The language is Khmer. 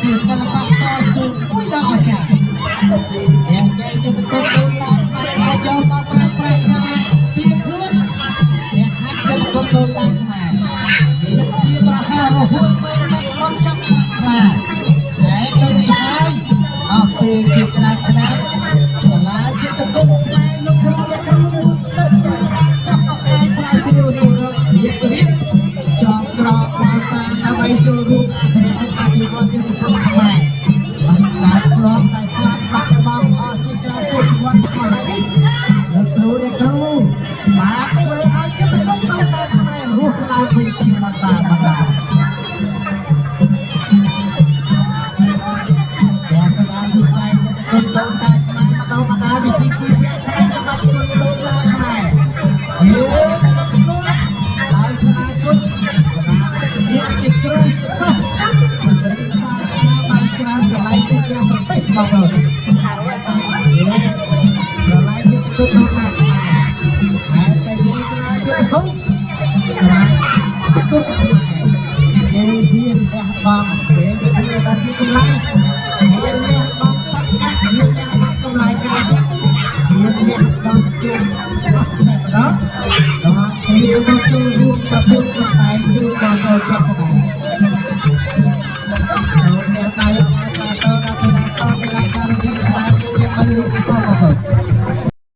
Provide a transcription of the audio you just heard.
ជាសិល្បៈតស៊ូមួយដ៏អស្ចារ្យអ្នកចេះយុទ្ធសាស្ត្រដូនតាខ្មែរអាចយកមកប្រើប្រាស់ការពីខ្លួនអ្នកហាត់យុទ្ធសាស្ត្រដូនតាខ្មែរមានភាពរហ័សរហួនមិនបាត់បង់ចាប់ខ្លាំងតែដូចនេះហើយអស់ពេលជាច្រើនឆ្នាំសាលាយុទ្ធសាស្ត្រខ្មែរលោកគ្រូអ្នកគ្រូលើកយកតាមចាប់អកាយស្រាវជ្រាវរៀបចងក្រងកសាងដើម្បីចូលរួមអភិវឌ្ឍយុទ្ធសាស្ត្រខ្មែរបានធ្លាប់តែស្លាប់បាត់បង់អស់ជាច្រើនទសវត្សរ៍មកហើយនេះលោកគ្រូអ្នកគ្រូបានធ្វើឲ្យយុទ្ធសាស្ត្រដូនតាខ្មែររស់ឡើងវិញជាបណ្ដាដែលស្ដារវិស័យយុទ្ធសាស្ត្រដូនតាខ្មែរបណ្ដាវិធីជីវៈផ្នែកច្បាប់គុណដូនតាខ្មែរយើងទឹកនោះដោយស្នាគុណមានជាគ្រូជាសិស្សមន្ត្រីសាខាបានច្រើនកន្លែងទូទាំងប្រទេសបងប្អូនយើងស្រឡាញ់យុទ្ធសាស្ត្រដូនតាខ្មែរហើយតែយើងស្រឡាញ់យុទ្ធសាស្ត្រស្រឡាញ់គុណខ្មែរគេហ៊ានលះបង់គេហ៊ានដល់ពីកម្លាំងហ៊ានលះបង់ទឹកកាត់ហ៊ានលះបង់កម្លាំងកាយហ៊ានលះបង់ទាំងអស់តែម្ដង